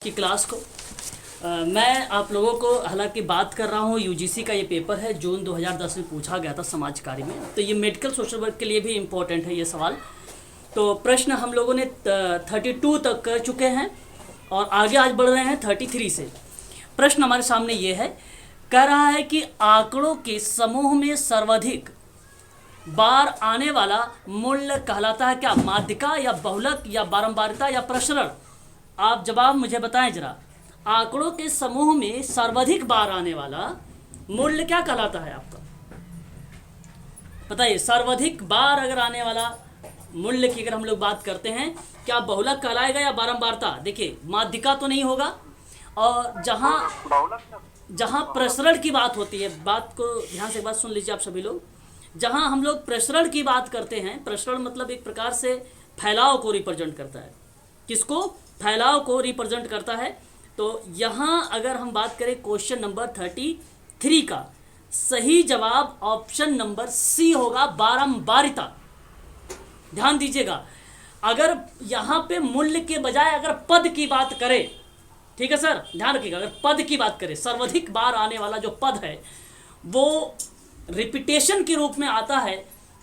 की क्लास को मैं आप लोगों को हालांकि बात कर रहा हूँ यूजीसी का ये पेपर है जून 2010 में पूछा गया था समाज कार्य में। तो ये मेडिकल सोशल वर्क के लिए भी इम्पोर्टेंट है ये सवाल। तो प्रश्न हम लोगों ने 32 तक कर चुके हैं और आगे आज बढ़ रहे हैं 33 से। प्रश्न हमारे सामने ये है, कह रहा है कि आंकड़ों के समूह में सर्वाधिक बार आने वाला मूल्य कहलाता है क्या? माध्यिका या बहुलक या बारंबारिता या प्रसरण? आप जवाब मुझे बताएं जरा। आंकड़ों के समूह में सर्वाधिक बार आने वाला मूल्य क्या कहलाता है आपका? बताइए। सर्वाधिक बार अगर आने वाला मूल्य की अगर हम लोग बात करते हैं, क्या बहुलक कहलाएगा या बारंबारता? देखिए, माध्यिका तो नहीं होगा, और जहां प्रसरण की बात होती है, बात को ध्यान से एक बात सुन लीजिए आप सभी लोग। जहां हम लोग प्रसरण की बात करते हैं, प्रसरण मतलब एक प्रकार से फैलाव को रिप्रेजेंट करता है। किसको? फैलाव को रिप्रेजेंट करता है। तो यहाँ अगर हम बात करें क्वेश्चन नंबर 33 का, सही जवाब ऑप्शन नंबर सी होगा, बारंबारिता। ध्यान दीजिएगा, अगर यहाँ पे मूल्य के बजाय अगर पद की बात करें, ठीक है सर, ध्यान रखिएगा, अगर पद की बात करें, सर्वाधिक बार आने वाला जो पद है वो रिपीटेशन के रूप में आता है,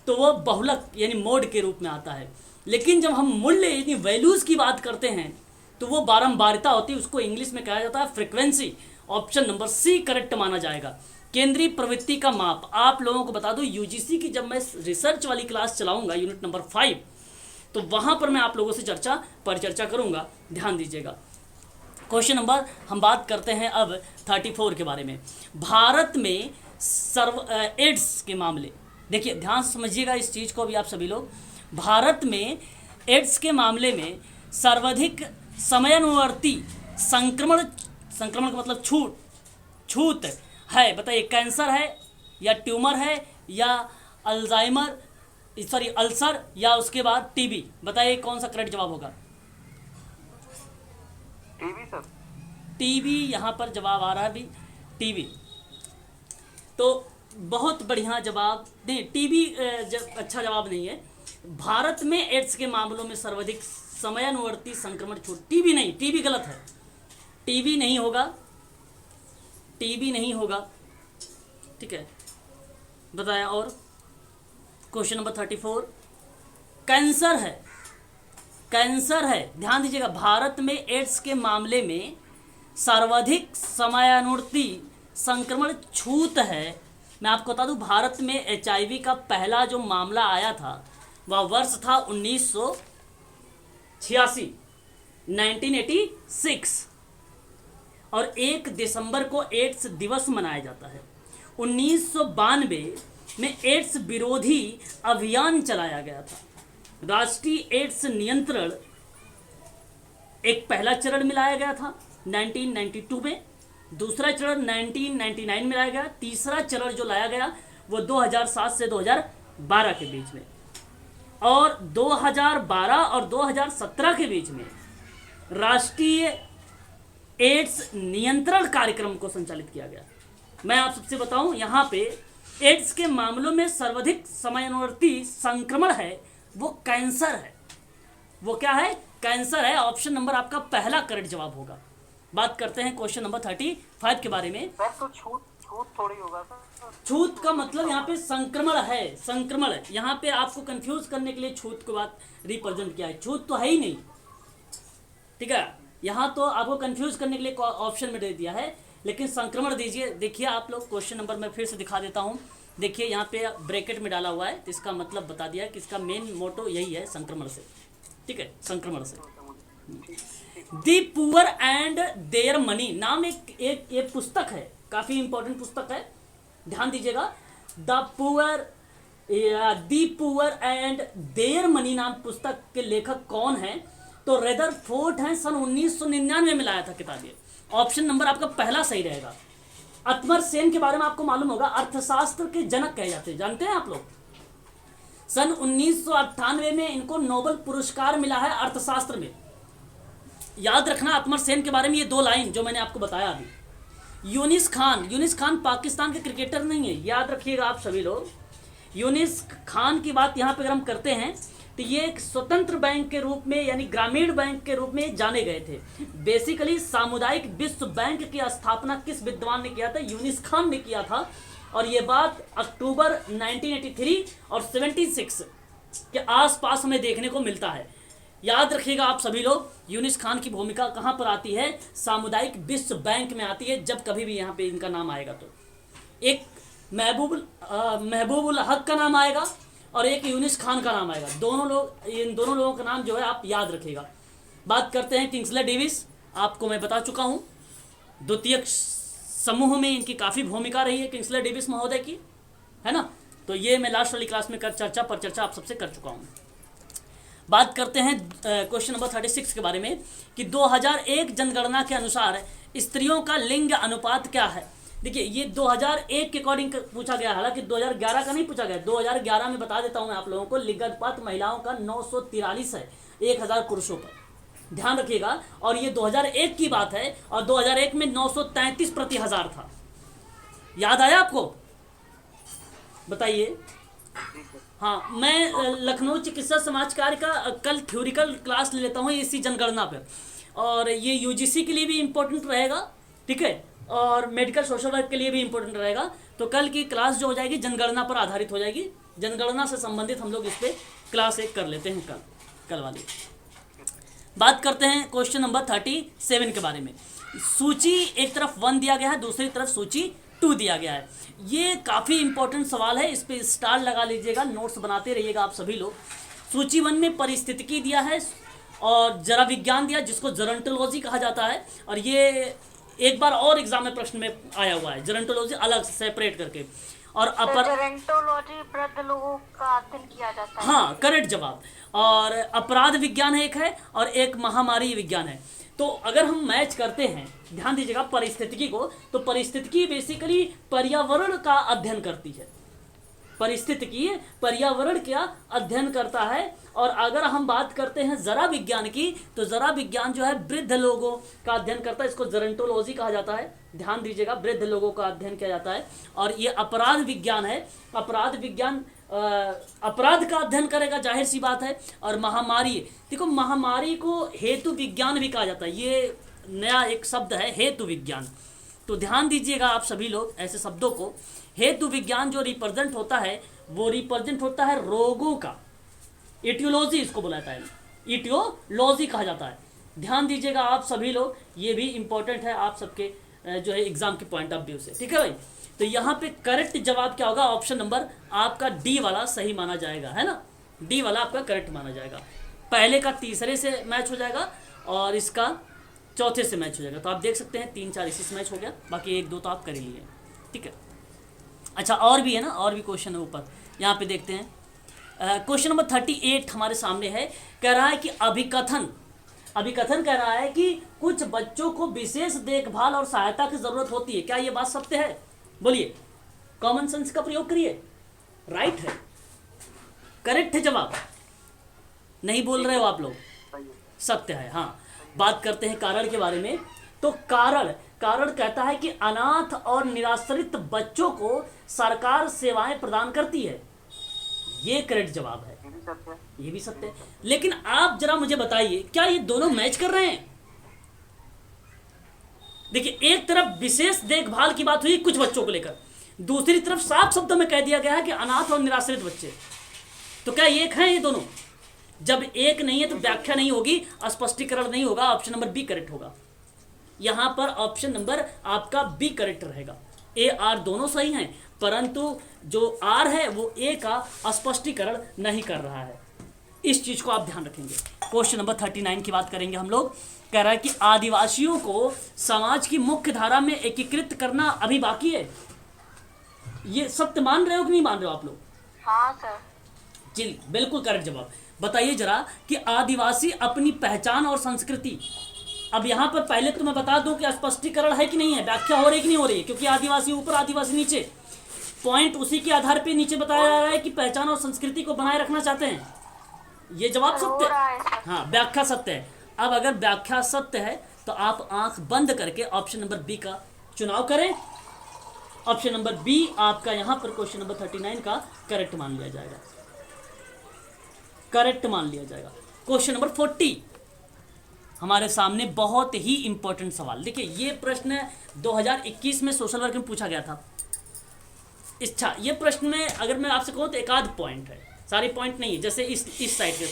तो वो बहुलक यानी मोड के रूप में आता है। लेकिन जब हम मूल्य यानी वैल्यूज की बात करते हैं तो वो बारंबारिता होती है, उसको इंग्लिश में कहा जाता है frequency. Option number C correct माना जाएगा। केंद्रीय प्रवृत्ति का माप, आप लोगों को बता दूं, यूजीसी की जब मैं रिसर्च वाली क्लास चलाऊंगा यूनिट नंबर 5, तो वहां पर मैं आप लोगों से परिचर्चा करूंगा, ध्यान दीजिएगा। क्वेश्चन नंबर हम बात करते हैं अब 34 के बारे में। भारत में एड्स के मामले, देखिए ध्यान से समझिएगा इस चीज को भी आप सभी लोग। भारत में एड्स के मामले में सर्वाधिक समयानुवर्ती संक्रमण का मतलब छूत है, बताइए। कैंसर है या ट्यूमर है या अल्सर या उसके बाद टीबी? बताइए कौन सा करेक्ट जवाब होगा? TB sir. टीबी यहाँ पर जवाब आ रहा है भी, टीबी। तो बहुत बढ़िया जवाब नहीं, टीबी अच्छा जवाब नहीं है। भारत में एड्स के मामलों में सर्वाधिक समयानुवर्ती संक्रमण छूट, टीबी नहीं, टीबी गलत है, टीबी नहीं होगा, टीबी नहीं होगा, ठीक है, बताया। और क्वेश्चन नंबर 34, कैंसर है, कैंसर है, ध्यान दीजिएगा। भारत में एड्स के मामले में सर्वाधिक समयानुवर्ती संक्रमण छूत है। मैं आपको बता दूं, भारत में HIV का पहला जो मामला आया था वह वर्ष था 1986 और 1 दिसंबर को एड्स दिवस मनाया जाता है। 1992 में एड्स विरोधी अभियान चलाया गया था। राष्ट्रीय एड्स नियंत्रण एक पहला चरण में लाया गया था 1992 में, दूसरा चरण 1999 में लाया गया, तीसरा चरण जो लाया गया वो 2007 से 2012 के बीच में, और 2012 और 2017 के बीच में राष्ट्रीय एड्स नियंत्रण कार्यक्रम को संचालित किया गया। मैं आप सबसे बताऊं, यहाँ पे एड्स के मामलों में सर्वाधिक समयानुवर्ती संक्रमण है वो कैंसर है। वो क्या है? कैंसर है। ऑप्शन नंबर आपका पहला करेक्ट जवाब होगा। बात करते हैं क्वेश्चन नंबर 35 के बारे में। सर तो छूत थोड़ी होगा सर। छूत का मतलब यहाँ पे संक्रमण है, संक्रमण है। यहाँ पे आपको कंफ्यूज करने के लिए छूत को बात रिप्रेजेंट किया है, छूत तो है ही नहीं, ठीक है। यहाँ तो आपको कंफ्यूज करने के लिए ऑप्शन में दे दिया है, लेकिन संक्रमण दीजिए। देखिए आप लोग, क्वेश्चन नंबर मैं फिर से दिखा देता हूँ। देखिए यहाँ पे ब्रैकेट में डाला हुआ है, तो इसका मतलब बता दिया कि इसका मेन मोटो यही है, संक्रमण से, ठीक है, संक्रमण से। The poor and their money नाम एक पुस्तक है, काफी इंपॉर्टेंट पुस्तक है, ध्यान दीजिएगा। The poor and their money नाम पुस्तक के लेखक कौन है? तो रेदरफोर्ड हैं, सन 1999 में लाया था किताब ये। ऑप्शन नंबर आपका पहला सही रहेगा। अमर्त्य सेन के बारे में आपको मालूम होगा, अर्थशास्त्र के जनक कहे जाते हैं, जानते हैं आप लोग। सन 1998 में इनको नोबेल पुरस्कार मिला है अर्थशास्त्र में। याद रखना अमर्त्य सेन के बारे में ये 2 लाइन जो मैंने आपको बताया अभी। यूनिस खान पाकिस्तान के क्रिकेटर नहीं है, याद रखिएगा आप सभी लोग। यूनिस खान की बात यहाँ पे अगर हम करते हैं तो ये एक स्वतंत्र बैंक के रूप में यानी ग्रामीण बैंक के रूप में जाने गए थे। बेसिकली सामुदायिक विश्व बैंक की स्थापना किस विद्वान ने किया था? यूनिस खान ने किया था। और ये बात अक्टूबर 1983 और 76 के आसपास हमें देखने को मिलता है। याद रखिएगा आप सभी लोग, यूनिस खान की भूमिका कहाँ पर आती है? सामुदायिक विश्व बैंक में आती है। जब कभी भी यहाँ पे इनका नाम आएगा तो एक महबूबुल हक का नाम आएगा और एक यूनिस खान का नाम आएगा। इन दोनों लोगों का नाम जो है आप याद रखिएगा। बात करते हैं किंग्सले डेविस। आपको मैं बता चुका हूँ द्वितीय समूह में इनकी काफ़ी भूमिका रही है किंग्सले डेविस महोदय की, है ना। तो ये मैं लास्ट वाली क्लास में चर्चा आप सबसे कर चुका हूँ। बात करते हैं क्वेश्चन नंबर 36 के बारे में कि 2001 जनगणना के अनुसार स्त्रियों का लिंग अनुपात क्या है। देखिए ये 2001 के अकॉर्डिंग पूछा गया, हालांकि 2011 का नहीं पूछा गया। 2011 में बता देता हूं मैं आप लोगों को, लिंग अनुपात महिलाओं का 943 है 1000 पुरुषों पर, ध्यान रखिएगा। और ये 2001 की बात है और 2001 में 933 प्रति हजार था। याद आया आपको? बताइए। हाँ, मैं लखनऊ चिकित्सा समाज कार्य का कल थ्योरिकल क्लास ले लेता हूँ इसी जनगणना पर, और ये यूजीसी के लिए भी इम्पोर्टेंट रहेगा, ठीक है, और मेडिकल सोशल वर्क के लिए भी इम्पोर्टेंट रहेगा। तो कल की क्लास जो हो जाएगी जनगणना पर आधारित हो जाएगी। जनगणना से संबंधित हम लोग इस पर क्लास एक कर लेते हैं कल वाली। बात करते हैं क्वेश्चन नंबर 37 के बारे में। सूची एक तरफ 1 दिया गया है, दूसरी तरफ सूची 2 दिया गया है। ये काफ़ी इंपॉर्टेंट सवाल है, इस पे स्टार लगा लीजिएगा, नोट्स बनाते रहिएगा आप सभी लोग। सूची 1 में परिस्थितिकी दिया है और जरा विज्ञान दिया जिसको जरंटोलॉजी कहा जाता है। और ये एक बार और एग्जाम में प्रश्न में आया हुआ है, जरंटोलॉजी अलग सेपरेट करके। और जरंटोलॉजी वृद्ध लोगों का अध्ययन किया जाता है। हाँ, करेक्ट जवाब। और अपराध विज्ञान एक है और एक महामारी विज्ञान है। तो अगर हम मैच करते हैं, ध्यान दीजिएगा परिस्थितिकी को, तो परिस्थितिकी बेसिकली पर्यावरण का अध्ययन करती है। परिस्थितिकी पर्यावरण का अध्ययन करता है। और अगर हम बात करते हैं जरा विज्ञान की, तो जरा विज्ञान जो है वृद्ध लोगों का अध्ययन करता है, इसको जरंटोलॉजी कहा जाता है। ध्यान दीजिएगा, वृद्ध लोगों का अध्ययन किया जाता है। और ये अपराध विज्ञान है, अपराध विज्ञान अपराध का अध्ययन करेगा, जाहिर सी बात है। और महामारी, देखो महामारी को हेतु विज्ञान भी कहा जाता है, ये नया एक शब्द है हेतु विज्ञान। तो ध्यान दीजिएगा आप सभी लोग ऐसे शब्दों को। हेतु विज्ञान जो रिप्रेजेंट होता है वो रिप्रेजेंट होता है रोगों का, इटियोलॉजी इसको बुलाता है, इटियोलॉजी कहा जाता है। ध्यान दीजिएगा आप सभी लोग, ये भी इंपॉर्टेंट है आप सबके जो है एग्जाम के पॉइंट ऑफ व्यू से, ठीक है भाई। तो यहाँ पे करेक्ट जवाब क्या होगा? ऑप्शन नंबर आपका डी वाला सही माना जाएगा, है ना। डी वाला आपका करेक्ट माना जाएगा। पहले का तीसरे से मैच हो जाएगा और इसका चौथे से मैच हो जाएगा। तो आप देख सकते हैं 3-4 इसी से मैच हो गया, बाकी 1-2 तो आप कर ही लिए, ठीक है। अच्छा, और भी है ना, और भी क्वेश्चन है ऊपर, यहाँ पे देखते हैं। क्वेश्चन नंबर 38 हमारे सामने है। कह रहा है कि अभिकथन कह रहा है कि कुछ बच्चों को विशेष देखभाल और सहायता की जरूरत होती है। क्या ये बात सत्य है? बोलिए, कॉमन सेंस का प्रयोग करिए। राइट है, करेक्ट है जवाब। नहीं बोल रहे हो आप लोग? सत्य है। हाँ, बात करते हैं कारण के बारे में। तो कारण कहता है कि अनाथ और निराश्रित बच्चों को सरकार सेवाएं प्रदान करती है। ये करेक्ट जवाब है, ये भी सत्य है। लेकिन आप जरा मुझे बताइए, क्या ये दोनों मैच कर रहे हैं? देखिए, एक तरफ विशेष देखभाल की बात हुई कुछ बच्चों को लेकर, दूसरी तरफ साफ शब्दों में कह दिया गया है कि अनाथ और निराश्रित बच्चे। तो क्या एक है ये दोनों? जब एक नहीं है तो व्याख्या नहीं होगी, स्पष्टीकरण नहीं होगा। ऑप्शन नंबर बी करेक्ट होगा। यहां पर ऑप्शन नंबर आपका बी करेक्ट रहेगा। ए आर दोनों सही हैं, परंतु जो आर है वो ए का स्पष्टीकरण नहीं कर रहा है। इस चीज को आप ध्यान रखेंगे। क्वेश्चन नंबर 39 की बात करेंगे हम लोग। कह रहा है कि आदिवासियों को समाज की मुख्य धारा में एकीकृत करना अभी बाकी है। ये सत्य मान रहे हो कि नहीं मान रहे हो आप लोग? हाँ सर। जी बिल्कुल करेक्ट जवाब। बताइए जरा कि आदिवासी अपनी पहचान और संस्कृति, अब यहाँ पर पहले तो मैं बता दूं कि स्पष्टीकरण है कि नहीं है, व्याख्या हो रही कि नहीं हो रही है, क्योंकि आदिवासी ऊपर आदिवासी नीचे, पॉइंट उसी के आधार पे नीचे बताया जा रहा है कि पहचान और संस्कृति को बनाए रखना चाहते हैं। ये जवाब सत्य है। हाँ, व्याख्या सत्य है। अब अगर व्याख्या सत्य है तो आप आंख बंद करके ऑप्शन नंबर बी का चुनाव करें। ऑप्शन नंबर बी आपका यहाँ पर क्वेश्चन नंबर 39 का करेक्ट मान लिया जाएगा। करेक्ट मान लिया जाएगा। क्वेश्चन नंबर 40 हमारे सामने बहुत ही इंपॉर्टेंट सवाल। देखिए ये प्रश्न 2021 में सोशल वर्क में पूछा गया था। अच्छा ये प्रश्न में अगर मैं आपसे कहूँ तो एक आध पॉइंट है, सारी पॉइंट नहीं है। जैसे इस साइड से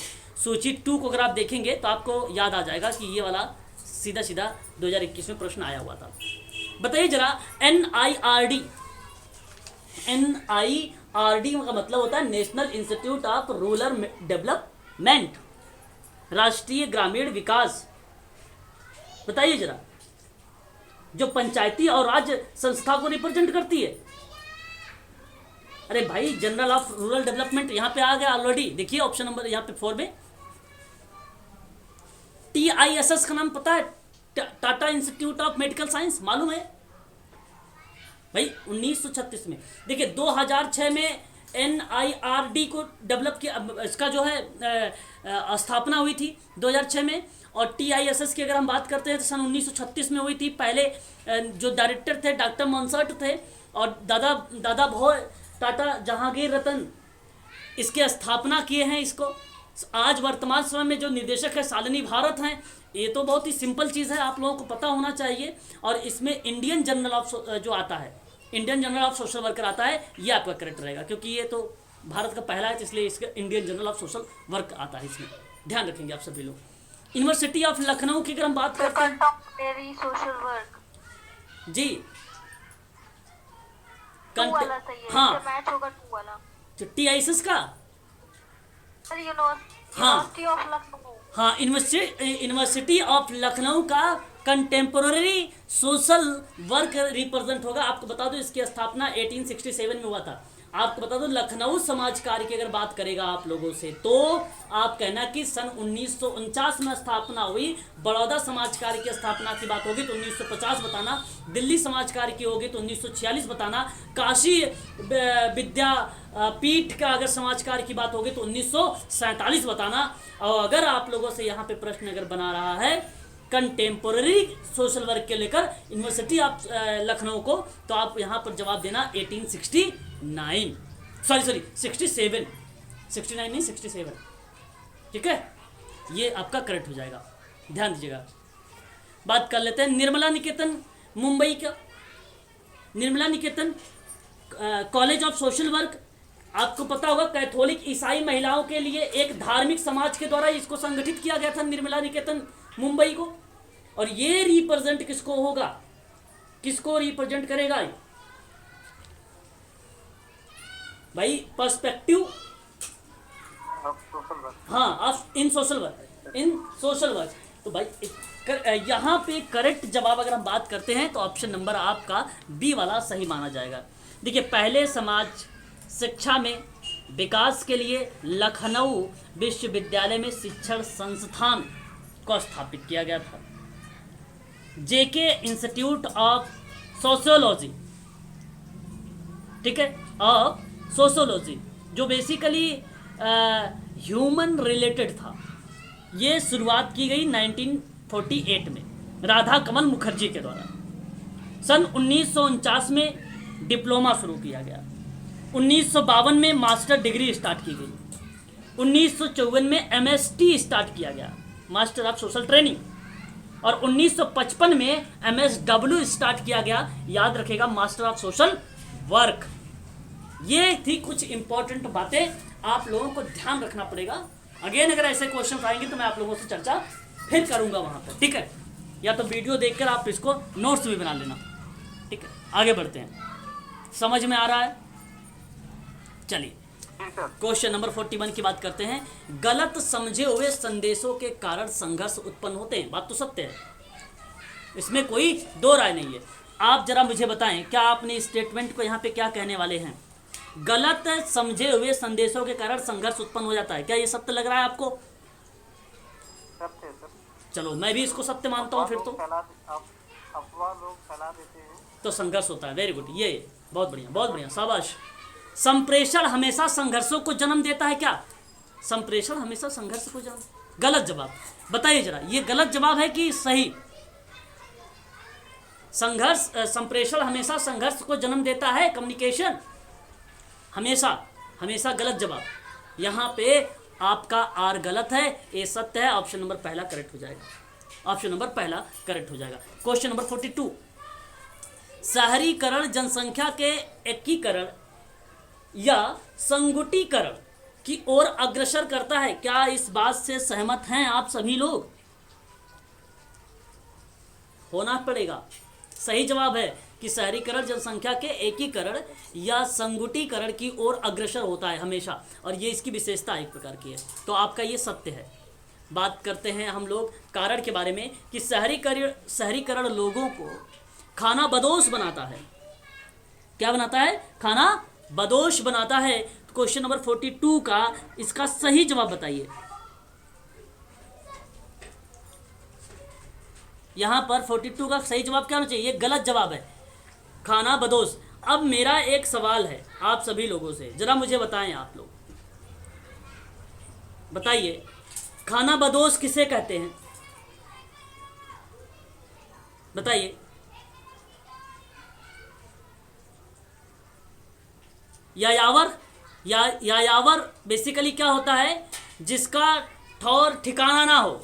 सूची 2 को अगर आप देखेंगे तो आपको याद आ जाएगा कि ये वाला सीधा सीधा 2021 में प्रश्न आया हुआ था। बताइए जरा NIRD का मतलब होता है national institute of rural development, राष्ट्रीय ग्रामीण विकास। बताइए जरा, जो पंचायती और राज्य संस्था को रिप्रेजेंट करती है। अरे भाई जनरल ऑफ रूरल डेवलपमेंट यहाँ पे आ गया ऑलरेडी। देखिए ऑप्शन नंबर यहाँ पे 4 में TISS का नाम पता है? Tata institute of medical science, मालूम है भाई? 1936 में। देखिए 2006 में NIRD को डेवलप किया, इसका जो है स्थापना हुई थी 2006 में। और TISS की अगर हम बात करते हैं तो सन 1936 में हुई थी। पहले जो डायरेक्टर थे डॉक्टर मॉन्सर्ट थे और दादा भोय टाटा जहांगीर रतन इसके स्थापना किए हैं इसको। आज वर्तमान समय में जो निदेशक है शालिनी भारत हैं। ये तो बहुत ही सिंपल चीज़ है, आप लोगों को पता होना चाहिए। और इसमें इंडियन जर्नल ऑफ जो आता है, Indian journal of social worker आता है, ये आपका करेक्ट रहेगा क्योंकि ये तो भारत का पहला है, इसलिए इसका Indian journal of social work आता है। इसमें ध्यान रखेंगे आप सभी लोग। यूनिवर्सिटी ऑफ लखनऊ की अगर हम बात करते हैं सोशल वर्क जी, वाला सही है, हाँ मैच होगा 2 वाला। TISS का यूनिवर्सिटी ऑफ लखनऊ, हाँ यूनिवर्सिटी ऑफ लखनऊ का कंटेम्पोररी सोशल वर्क रिप्रेजेंट होगा। आपको बता दो इसकी स्थापना 1867 में हुआ था। आपको बता दो लखनऊ समाज कार्य की अगर बात करेगा आप लोगों से तो आप कहना कि सन 1949 में स्थापना हुई। बड़ौदा समाज कार्य की स्थापना की बात होगी तो 1950 बताना। दिल्ली समाज कार्य की होगी तो 1946 बताना। काशी विद्यापीठ का अगर समाज कार्य की बात होगी तो 1947 बताना। और अगर आप लोगों से यहाँ पे प्रश्न अगर बना रहा है कंटेम्पोररी सोशल वर्क के लेकर यूनिवर्सिटी ऑफ लखनऊ को, तो आप यहाँ पर जवाब देना 1869, सॉरी 67, 69 नहीं 67, ठीक है। ये आपका करेक्ट हो जाएगा, ध्यान दीजिएगा। बात कर लेते हैं निर्मला निकेतन मुंबई का। निर्मला निकेतन कॉलेज ऑफ सोशल वर्क, आपको पता होगा कैथोलिक ईसाई महिलाओं के लिए एक धार्मिक समाज के द्वारा इसको संगठित किया गया था निर्मला निकेतन मुंबई को। और ये रिप्रेजेंट किसको होगा, किसको रिप्रेजेंट करेगा भाई? पर्सपेक्टिव हाँ इन सोशल वर्क। तो भाई यहाँ पे करेक्ट जवाब अगर हम बात करते हैं तो ऑप्शन नंबर आपका बी वाला सही माना जाएगा। देखिए पहले समाज शिक्षा में विकास के लिए लखनऊ विश्वविद्यालय में शिक्षण संस्थान को स्थापित किया गया था। JK इंस्टीट्यूट ऑफ सोशियोलॉजी, ठीक है, ऑफ सोशियोलॉजी, जो बेसिकली ह्यूमन रिलेटेड था। ये शुरुआत की गई 1948 में राधा कमल मुखर्जी के द्वारा। सन 1949 में डिप्लोमा शुरू किया गया। 1952 में मास्टर डिग्री स्टार्ट की गई। 1954 में MST स्टार्ट किया गया, मास्टर ऑफ सोशल ट्रेनिंग। और 1955 में MSW स्टार्ट किया गया, याद रखेगा, मास्टर ऑफ सोशल वर्क। ये थी कुछ इंपॉर्टेंट बातें, आप लोगों को ध्यान रखना पड़ेगा। अगेन अगर ऐसे क्वेश्चन आएंगे तो मैं आप लोगों से चर्चा फिर करूंगा वहां पर, ठीक है। या तो वीडियो देखकर आप इसको नोट्स भी बना लेना, ठीक है। आगे बढ़ते हैं, समझ में आ रहा है? चलिए क्वेश्चन नंबर 41 की बात करते हैं। गलत समझे हुए संदेशों के कारण संघर्ष उत्पन्न होते हैं। बात तो सत्य है, इसमें कोई दो राय नहीं है। आप जरा मुझे बताएं, क्या आपने इस स्टेटमेंट को यहाँ पे क्या कहने वाले हैं? गलत समझे हुए संदेशों के कारण संघर्ष उत्पन्न हो जाता है, क्या ये सत्य लग रहा है आपको? सत्य सर। चलो मैं भी इसको सत्य मानता हूँ। फिर तो अफवाह लोग फैला देते हैं तो संघर्ष होता है। वेरी गुड, ये बहुत बढ़िया, बहुत बढ़िया, शाबाश। संप्रेषण हमेशा संघर्षों को जन्म देता है क्या? संप्रेषण हमेशा संघर्ष को जन्म, गलत जवाब। बताइए जरा, ये गलत जवाब है कि सही? संघर्ष, संप्रेषण हमेशा संघर्ष को जन्म देता है, कम्युनिकेशन हमेशा, हमेशा गलत जवाब। यहाँ पे आपका आर गलत है, ए सत्य है। ऑप्शन नंबर पहला करेक्ट हो जाएगा। ऑप्शन नंबर पहला करेक्ट हो जाएगा। क्वेश्चन नंबर 42, शहरीकरण जनसंख्या के एकीकरण या संगुटीकरण की ओर अग्रसर करता है। क्या इस बात से सहमत हैं आप सभी लोग? होना पड़ेगा। सही जवाब है कि शहरीकरण जनसंख्या के एकीकरण या संगुटीकरण की ओर अग्रसर होता है हमेशा, और ये इसकी विशेषता एक प्रकार की है। तो आपका ये सत्य है। बात करते हैं हम लोग कारण के बारे में कि शहरीकरण लोगों को खाना बदोश बनाता है। क्या बनाता है? खाना बदोश बनाता है। क्वेश्चन नंबर 42 का इसका सही जवाब बताइए। यहां पर 42 का सही जवाब क्या होना चाहिए? ये गलत जवाब है, खाना बदोश। अब मेरा एक सवाल है आप सभी लोगों से, जरा मुझे बताएं, आप लोग बताइए, खाना बदोश किसे कहते हैं? बताइए। यायावर बेसिकली क्या होता है? जिसका ठौर ठिकाना ना हो,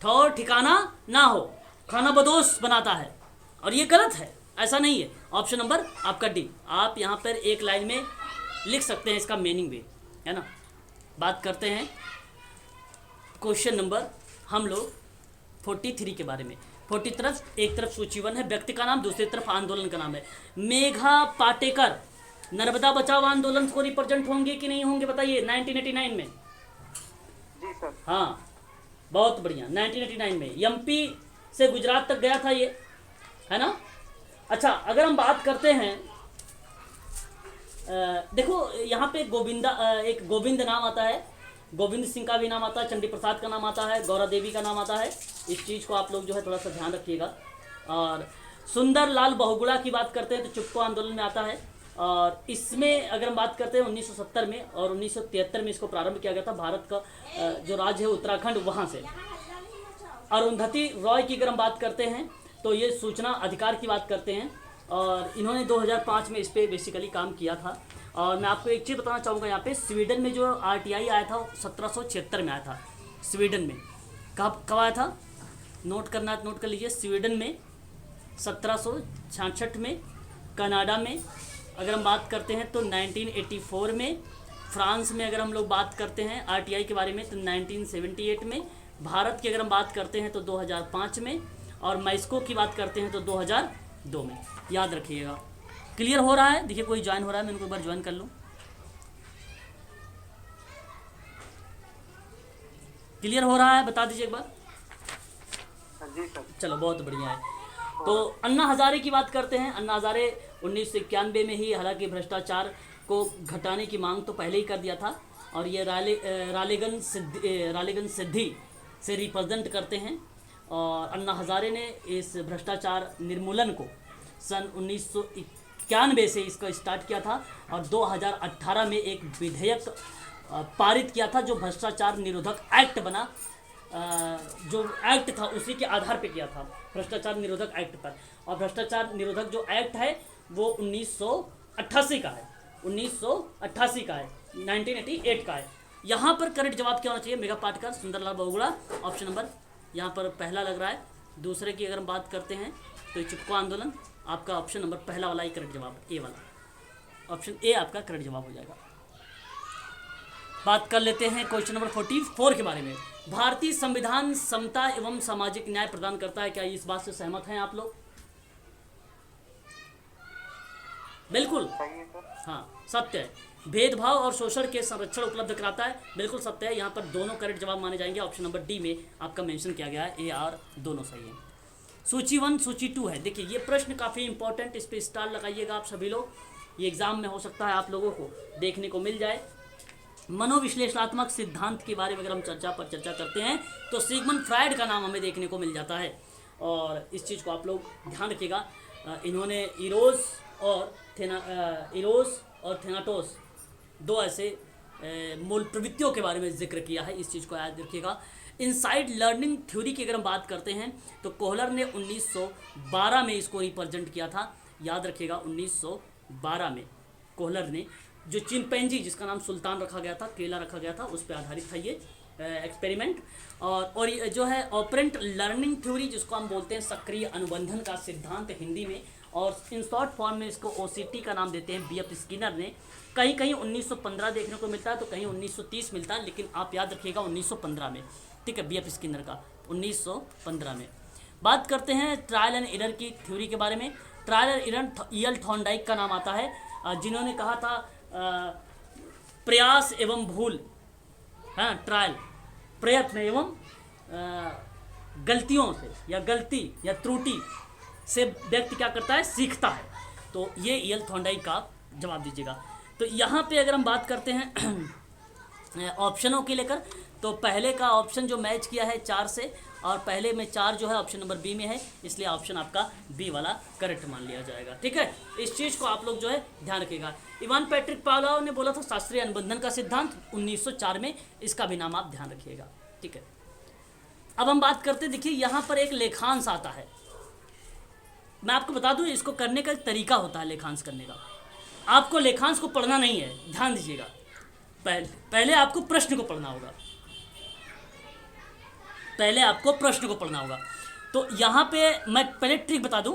ठौर ठिकाना ना हो, खाना बदोश बनाता है। और ये गलत है, ऐसा नहीं है। ऑप्शन नंबर आपका डी। आप यहाँ पर एक लाइन में लिख सकते हैं इसका मीनिंग भी, है ना। बात करते हैं क्वेश्चन नंबर हम लोग 43 के बारे में। 40 तरफ एक तरफ सूचीवन है, व्यक्ति का नाम, दूसरी तरफ आंदोलन का नाम है। मेघा पाटेकर नर्मदा बचाओ आंदोलन को रिप्रेजेंट होंगे कि नहीं होंगे? बताइए। 1989 में। जी सर। हाँ, बहुत बढ़िया। 1989 में एमपी से गुजरात तक गया था ये, है ना। अच्छा, अगर हम बात करते हैं, देखो यहाँ पे एक गोविंद नाम आता है, गोविंद सिंह का भी नाम आता है, चंडी प्रसाद का नाम आता है, गौरा देवी का नाम आता है। इस चीज़ को आप लोग जो है थोड़ा सा ध्यान रखिएगा। और सुंदर लाल बहुगुणा की बात करते हैं तो चुपको आंदोलन में आता है। और इसमें अगर हम बात करते हैं 1970 में और 1973 में इसको प्रारंभ किया गया था। भारत का जो राज्य है उत्तराखंड, वहाँ से। अरुंधति रॉय की अगर हम बात करते हैं तो ये सूचना अधिकार की बात करते हैं, और इन्होंने 2005 में इस पर बेसिकली काम किया था। और मैं आपको एक चीज़ बताना चाहूँगा, यहाँ पे स्वीडन में जो RTI आया था 1776 में आया था। स्वीडन में कब आया था? नोट करना है, नोट कर लीजिए। स्वीडन में 1766 में, कनाडा में अगर हम बात करते हैं तो 1984 में, फ्रांस में अगर हम लोग बात करते हैं RTI के बारे में तो 1978 में, भारत की अगर हम बात करते हैं तो 2005 में, और मैस्को की बात करते हैं तो 2002 में। याद रखिएगा। क्लियर हो रहा है? देखिए कोई ज्वाइन हो रहा है, मैं उनको एक बार ज्वाइन कर लूँ। क्लियर हो रहा है? बता दीजिए एक बार। जी सर। चलो, बहुत बढ़िया है। तो अन्ना हजारे की बात करते हैं। अन्ना हजारे 1991 में ही, हालांकि भ्रष्टाचार को घटाने की मांग तो पहले ही कर दिया था, और ये रालेगन सिद्धि से रिप्रेजेंट करते हैं। और अन्ना हजारे ने इस भ्रष्टाचार निर्मूलन को सन 1991 से इसका स्टार्ट किया था, और 2018 में एक विधेयक पारित किया था जो भ्रष्टाचार निरोधक एक्ट बना। जो एक्ट था उसी के आधार पे किया था, भ्रष्टाचार निरोधक एक्ट पर। और भ्रष्टाचार निरोधक जो एक्ट है वो 1988 का है, 1988 का है, 1988 का है। यहाँ पर करेक्ट जवाब क्या होना चाहिए? मेघा पाटकर, सुंदरलाल बहुगुणा। ऑप्शन नंबर यहाँ पर पहला लग रहा है। दूसरे की अगर हम बात करते हैं तो चुपको आंदोलन। आपका ऑप्शन नंबर पहला वाला ही करेक्ट जवाब, ए वाला। ऑप्शन ए आपका करेक्ट जवाब हो जाएगा। बात कर लेते हैं क्वेश्चन नंबर 44 के बारे में। भारतीय संविधान समता एवं सामाजिक न्याय प्रदान करता है। क्या इस बात से सहमत हैं आप लोग? बिल्कुल हाँ, सत्य है। भेदभाव और शोषण के संरक्षण उपलब्ध कराता है। बिल्कुल सत्य है। यहाँ पर दोनों करेक्ट जवाब माने जाएंगे। ऑप्शन नंबर डी में आपका मेंशन किया गया है, ए आर दोनों सही है। सूची 1 सूची 2 है। देखिए ये प्रश्न काफ़ी इंपॉर्टेंट, इस पर स्टार लगाइएगा आप सभी लोग। ये एग्जाम में हो सकता है आप लोगों को देखने को मिल जाए। मनोविश्लेषणात्मक सिद्धांत के बारे में अगर हम चर्चा करते हैं तो सिगमंड फ्रायड का नाम हमें देखने को मिल जाता है, और इस चीज़ को आप लोग ध्यान रखिएगा। इन्होंने इरोस और थेनाटोस दो ऐसे मूल प्रवृत्तियों के बारे में जिक्र किया है। इस चीज़ को याद रखिएगा। इनसाइड लर्निंग थ्योरी की अगर हम बात करते हैं तो कोहलर ने 1912 में इसको रिप्रेजेंट किया था। याद रखिएगा, 1912 में कोहलर ने जो चिंपैंजी जिसका नाम सुल्तान रखा गया था, केला रखा गया था, उस पर आधारित था ये एक्सपेरिमेंट। और ये जो है ऑपरेंट लर्निंग थ्योरी, जिसको हम बोलते हैं सक्रिय अनुबंधन का सिद्धांत हिंदी में, और इन शॉर्ट फॉर्म में इसको OCT का नाम देते हैं BF स्किनर ने। कहीं कहीं 1915 देखने को मिलता है तो कहीं 1930 मिलता है, लेकिन आप याद रखिएगा 1915 में, ठीक है, BF स्किनर का 1915 में। बात करते हैं ट्रायल एंड एरर की थ्योरी के बारे में। Trial and error EL Thorndike का नाम आता है, जिन्होंने कहा था प्रयास एवं भूल, हाँ, ट्रायल प्रयत्न एवं गलतियों से या गलती या त्रुटि से व्यक्ति क्या करता है, सीखता है। तो ये ईएल थॉर्नडाइक का जवाब दीजिएगा। तो यहाँ पे अगर हम बात करते हैं ऑप्शनों के लेकर, तो पहले का ऑप्शन जो मैच किया है 4 से, और पहले में 4 जो है ऑप्शन नंबर बी में है, इसलिए ऑप्शन आपका बी वाला करेक्ट मान लिया जाएगा। ठीक है, इस चीज़ को आप लोग जो है ध्यान रखिएगा। इवान पैट्रिक पावलोव ने बोला था शास्त्रीय अनुबंधन का सिद्धांत 1904 में, इसका भी नाम आप ध्यान रखिएगा। ठीक है, अब हम बात करते, देखिए यहाँ पर एक लेखांश आता है। मैं आपको बता दूं, इसको करने का एक तरीका होता है लेखांश करने का। आपको लेखांश को पढ़ना नहीं है, ध्यान दीजिएगा। पहले आपको प्रश्न को पढ़ना होगा, पहले आपको प्रश्न को पढ़ना होगा। तो यहाँ पे मैं पहले ट्रिक बता दूं,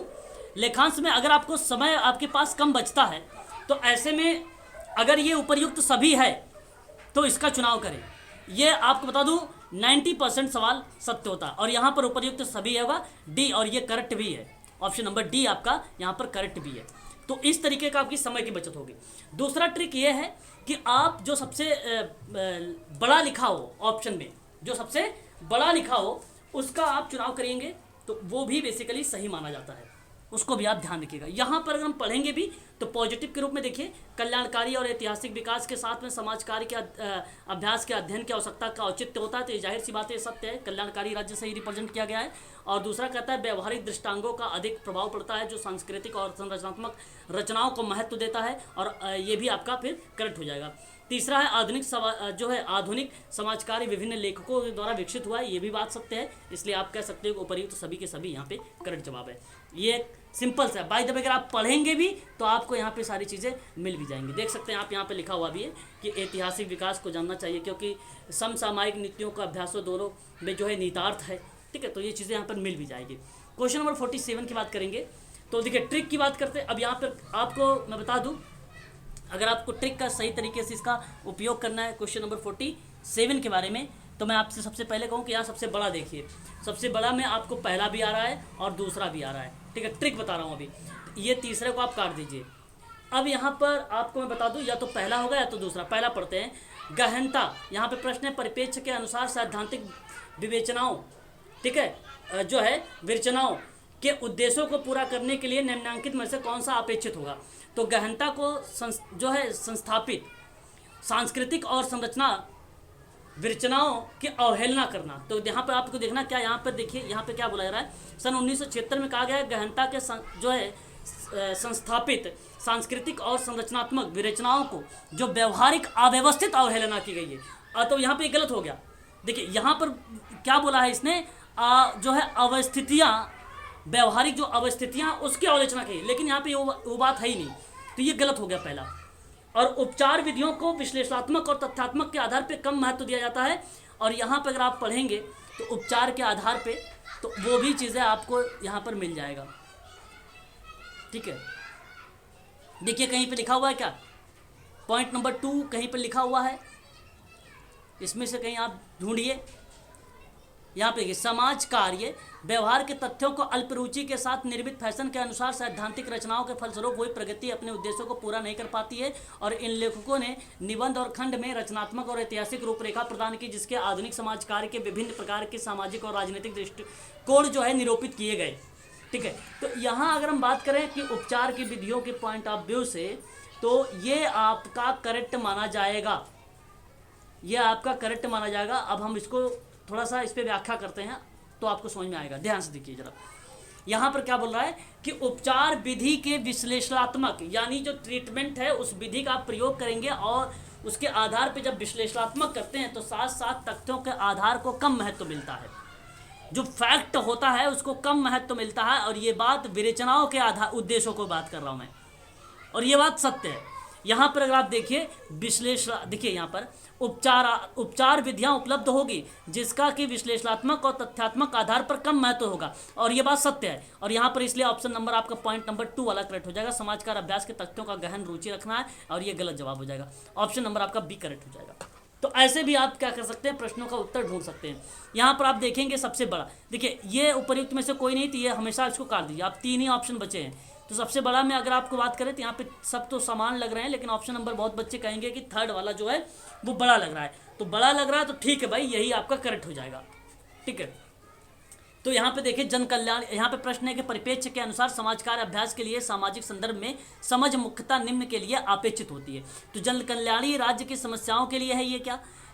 लेखांश में अगर आपको समय आपके पास कम बचता है तो ऐसे में अगर ये उपर्युक्त सभी है तो इसका चुनाव करें। ये आपको बता दूं 90% सवाल सत्य होता है, और यहाँ पर उपर्युक्त सभी होगा डी, और ये करेक्ट भी है। ऑप्शन नंबर डी आपका यहाँ पर करेक्ट भी है। तो इस तरीके का आपकी समय की बचत होगी। दूसरा ट्रिक ये है कि आप जो सबसे बड़ा लिखा हो ऑप्शन में, जो सबसे बड़ा लिखा हो उसका आप चुनाव करेंगे तो वो भी बेसिकली सही माना जाता है, उसको भी आप ध्यान रखिएगा। यहाँ पर अगर हम पढ़ेंगे भी तो पॉजिटिव के रूप में देखिए, कल्याणकारी और ऐतिहासिक विकास के साथ में समाज कार्य के अभ्यास के अध्ययन की आवश्यकता का औचित्य होता है। तो ये जाहिर सी बात है, सत्य है, कल्याणकारी राज्य से ही रिप्रेजेंट किया गया है। और दूसरा कहता है व्यवहारिक दृष्टांगों का अधिक प्रभाव पड़ता है, जो सांस्कृतिक और संरचनात्मक रचनाओं को महत्व देता है, और ये भी आपका फिर करेक्ट हो जाएगा। तीसरा है आधुनिक समाज कार्य विभिन्न लेखकों के द्वारा विकसित हुआ है, ये भी बात सत्य है, इसलिए आप कह सकते हो उपर्युक्त सभी के सभी यहाँ पे करेक्ट जवाब है। ये सिंपल सा बाय द वे, अगर आप पढ़ेंगे भी तो आपको यहाँ पे सारी चीज़ें मिल भी जाएंगी। देख सकते हैं आप, यहाँ पे लिखा हुआ भी है कि ऐतिहासिक विकास को जानना चाहिए, क्योंकि समसामयिक नीतियों का अभ्यासों दोनों में जो है निहितार्थ है। ठीक है, तो ये चीज़ें यहाँ पर मिल भी जाएगी। क्वेश्चन नंबर 47 की बात करेंगे। तो देखिए ट्रिक की बात करते हैं। अब यहाँ पर आपको मैं बता दूँ, अगर आपको ट्रिक का सही तरीके से इसका उपयोग करना है क्वेश्चन नंबर 47 के बारे में, तो मैं आपसे सबसे पहले कहूँ कि यहाँ सबसे बड़ा देखिए, सबसे बड़ा में आपको पहला भी आ रहा है और दूसरा भी आ रहा है। ठीक है, ट्रिक बता रहा हूँ अभी, ये तीसरे को आप काट दीजिए। अब यहाँ पर आपको मैं बता दूँ, या तो पहला होगा या तो दूसरा। पहला पढ़ते हैं, गहनता। यहाँ पे प्रश्न है, परिप्रेक्ष्य के अनुसार सैद्धांतिक विवेचनाओं, ठीक है, जो है विवेचनाओं के उद्देश्यों को पूरा करने के लिए निम्नलिखित में से कौन सा अपेक्षित होगा। तो गहनता को जो है संस्थापित सांस्कृतिक और संरचना विरचनाओं की अवहेलना करना। तो यहाँ पर आपको देखना क्या, यहाँ पर देखिए, यहाँ पे क्या बोला जा रहा है। सन 1976 में कहा गया है, गहनता के जो है संस्थापित सांस्कृतिक और संरचनात्मक विरचनाओं को जो व्यवहारिक अव्यवस्थित अवहेलना की गई है। तो यहाँ पे गलत हो गया। देखिए यहाँ पर क्या बोला है इसने, जो है अवस्थितियाँ, व्यवहारिक जो अवस्थितियाँ उसकी आलोचना की, लेकिन यहाँ पे वो बात है ही नहीं। तो ये गलत हो गया पहला। और उपचार विधियों को विश्लेषणात्मक और तथ्यात्मक के आधार पे कम महत्व दिया जाता है, और यहाँ पे अगर आप पढ़ेंगे तो उपचार के आधार पे तो वो भी चीज़ें आपको यहाँ पर मिल जाएगा। ठीक है, देखिए कहीं पे लिखा हुआ है क्या, पॉइंट नंबर 2 कहीं पर लिखा हुआ है, इसमें से कहीं आप ढूंढिए। यहाँ पे समाज कार्य व्यवहार के तथ्यों को अल्प रुचि के साथ निर्मित फैशन के अनुसार सैद्धांतिक रचनाओं के फलस्वरूप वही प्रगति अपने उद्देश्यों को पूरा नहीं कर पाती है, और इन लेखकों ने निबंध और खंड में रचनात्मक और ऐतिहासिक रूपरेखा प्रदान की, जिसके आधुनिक समाज कार्य के विभिन्न प्रकार के सामाजिक और राजनीतिक दृष्टिकोण जो है निरूपित किए गए। ठीक है, तो यहाँ अगर हम बात करें कि उपचार की विधियों के पॉइंट ऑफ व्यू से, तो ये आपका करेक्ट माना जाएगा, ये आपका करेक्ट माना जाएगा। अब हम इसको थोड़ा सा इस पर व्याख्या करते हैं तो आपको समझ में आएगा। ध्यान से देखिए जरा, यहाँ पर क्या बोल रहा है कि उपचार विधि के विश्लेषणात्मक, यानी जो ट्रीटमेंट है उस विधि का आप प्रयोग करेंगे, और उसके आधार पे जब विश्लेषणात्मक करते हैं तो साथ साथ तथ्यों के आधार को कम महत्व मिलता है, जो फैक्ट होता है उसको कम महत्व मिलता है। और ये बात विवेचनाओं के आधार उद्देश्यों को बात कर रहा हूँ मैं, और ये बात सत्य है। यहाँ पर अगर आप देखिए विश्लेषण, देखिए यहाँ पर उपचार विधियाँ उपलब्ध होगी जिसका कि विश्लेषणात्मक और तथ्यात्मक आधार पर कम महत्व होगा, और ये बात सत्य है। और यहाँ पर इसलिए ऑप्शन नंबर आपका पॉइंट नंबर 2 वाला करेक्ट हो जाएगा। समाजकार अभ्यास के तथ्यों का गहन रुचि रखना है, और ये गलत जवाब हो जाएगा। ऑप्शन नंबर आपका बी करेक्ट हो जाएगा। तो ऐसे भी आप क्या कर सकते हैं, प्रश्नों का उत्तर ढूंढ सकते हैं। यहाँ पर आप देखेंगे सबसे बड़ा, देखिए ये उपर्युक्त में से कोई नहीं थी, ये हमेशा इसको काट दीजिए। आप 3 ही ऑप्शन बचे हैं, तो सबसे बड़ा में अगर आपको बात करें तो यहाँ पे सब तो समान लग रहे हैं, लेकिन ऑप्शन नंबर बहुत बच्चे कहेंगे कि थर्ड वाला जो है वो बड़ा लग रहा है। तो बड़ा लग रहा है तो ठीक है भाई, यही आपका करेक्ट हो जाएगा। ठीक है, तो यहाँ पे देखिए जन कल्याण, यहाँ पे प्रश्न है कि परिप्रेक्ष्य के अनुसार समाज कार्य अभ्यास के लिए सामाजिक संदर्भ में समझ मुख्यतः निम्न के लिए अपेक्षित होती है। तो जन कल्याणी राज्य की समस्याओं के लिए है ये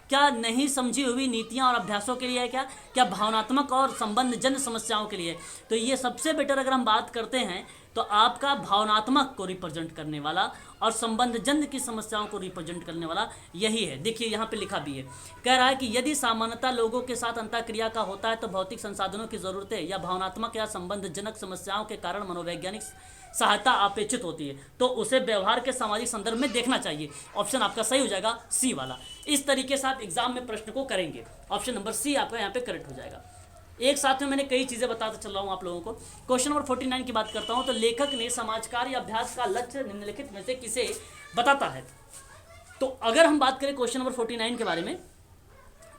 क्या नहीं समझी हुई नीतियां और अभ्यासों के लिए है क्या भावनात्मक और संबंध जन समस्याओं के लिए। तो ये सबसे बेटर अगर हम बात करते हैं तो आपका भावनात्मक को रिप्रेजेंट करने वाला और संबंध जन की समस्याओं को रिप्रेजेंट करने वाला यही है। देखिए यहाँ पे लिखा भी है, कह रहा है कि यदि सामान्यतः लोगों के साथ अंतःक्रिया का होता है तो भौतिक संसाधनों की जरूरतें या भावनात्मक या संबंधजनक समस्याओं के कारण मनोवैज्ञानिक सहायता अपेक्षित होती है, तो उसे व्यवहार के सामाजिक संदर्भ में देखना चाहिए। ऑप्शन आपका सही हो जाएगा, सी वाला। इस तरीके से आप एग्जाम में प्रश्न को करेंगे, ऑप्शन नंबर सी आपका यहाँ पे करेक्ट हो जाएगा। एक साथ में मैंने कई चीज़ें बताता चल रहा हूँ आप लोगों को। क्वेश्चन नंबर 49 की बात करता हूँ, तो लेखक ने समाज कार्य अभ्यास का लक्ष्य निम्नलिखित में से किसे बताता है। तो अगर हम बात करें क्वेश्चन नंबर 49 के बारे में,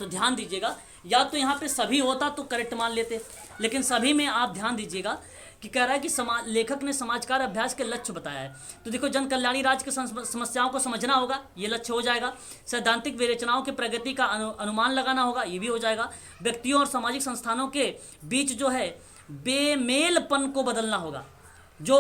तो ध्यान दीजिएगा, या तो यहाँ पे सभी होता तो करेक्ट मान लेते, लेकिन सभी में आप ध्यान दीजिएगा कि कह रहा है कि लेखक ने समाज कार्य अभ्यास के लक्ष्य बताया है। तो देखो जन कल्याणी राज्य की समस्याओं को समझना होगा, ये लक्ष्य हो जाएगा। सैद्धांतिक विवेचनाओं की प्रगति का अनुमान लगाना होगा, ये भी हो जाएगा। व्यक्तियों और सामाजिक संस्थानों के बीच जो है बेमेलपन को बदलना होगा, जो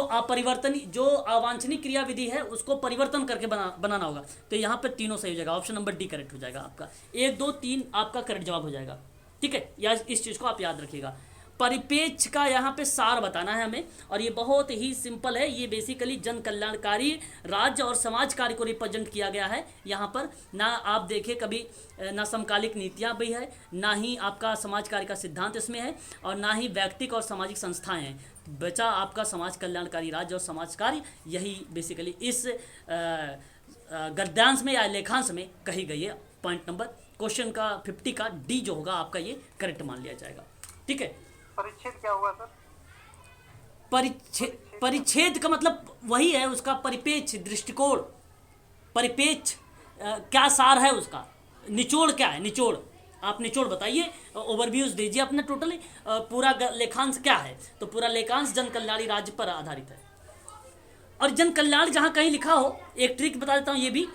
अवांछनीय क्रियाविधि है उसको परिवर्तन करके बनाना होगा। तो यहाँ पे तीनों सही हो जाएगा, ऑप्शन नंबर डी करेक्ट हो जाएगा आपका। 1, 2, 3 आपका करेक्ट जवाब हो जाएगा। ठीक है, या इस चीज़ को आप याद रखिएगा। परिप्रेक्ष्य का यहाँ पे सार बताना है हमें, और ये बहुत ही सिंपल है। ये बेसिकली जन कल्याणकारी राज्य और समाज कार्य को रिप्रेजेंट किया गया है। यहाँ पर ना आप देखिए कभी ना समकालिक नीतियाँ भी है, ना ही आपका समाज कार्य का सिद्धांत इसमें है, और ना ही व्यक्तिक और सामाजिक संस्थाएं हैं। बचा आपका समाज कल्याणकारी राज्य और समाज कार्य, यही बेसिकली इस गद्यांश में या लेखांश में कही गई है। पॉइंट नंबर क्वेश्चन का 50 का डी जो होगा आपका ये करेक्ट मान लिया जाएगा। ठीक है, परिच्छेद क्या हुआ सर? परिच्छेद का मतलब वही है उसका परिप्रेक्ष्य दृष्टिकोण, परिप्रेक्ष्य क्या सार है उसका, निचोड़ क्या है, निचोड़ आप निचोड़ बताइए, ओवरव्यूज दीजिए अपने टोटली पूरा लेखांश क्या है। तो पूरा लेखांश जन कल्याणी राज्य पर आधारित है। और जन कल्याण जहाँ कहीं लिखा हो, एक ट्रिक बता देता हूँ, ये भी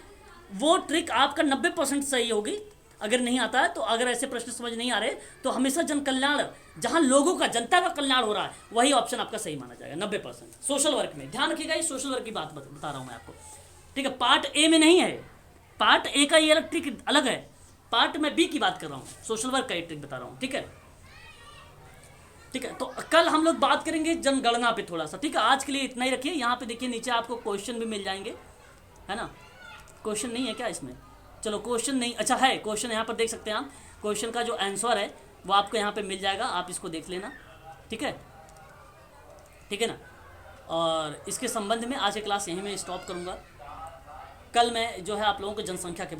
वो ट्रिक आपका 90% सही होगी। अगर नहीं आता है तो अगर ऐसे प्रश्न समझ नहीं आ रहे तो हमेशा जन कल्याण जहां लोगों का जनता का कल्याण हो रहा है वही ऑप्शन आपका सही माना जाएगा 90%। सोशल वर्क में ध्यान रखिएगा, ये सोशल वर्क की बात बता रहा हूं मैं आपको। ठीक है, पार्ट ए में नहीं है, पार्ट ए का ये अलग ट्रिक अलग है, पार्ट में बी की बात कर रहा हूँ, सोशल वर्क का ये ट्रिक बता रहा हूँ। ठीक है, ठीक है, तो कल हम लोग बात करेंगे जनगणना पे थोड़ा सा। ठीक है, आज के लिए इतना ही रखिए। यहाँ पे देखिए नीचे आपको क्वेश्चन भी मिल जाएंगे, है ना। क्वेश्चन नहीं है क्या इसमें? चलो क्वेश्चन नहीं, अच्छा है क्वेश्चन, यहाँ पर देख सकते हैं आप। क्वेश्चन का जो आंसर है वो आपको यहाँ पे मिल जाएगा, आप इसको देख लेना। ठीक है, ठीक है ना। और इसके संबंध में आज की क्लास यहीं मैं स्टॉप करूँगा। कल मैं जो है आप लोगों को जनसंख्या के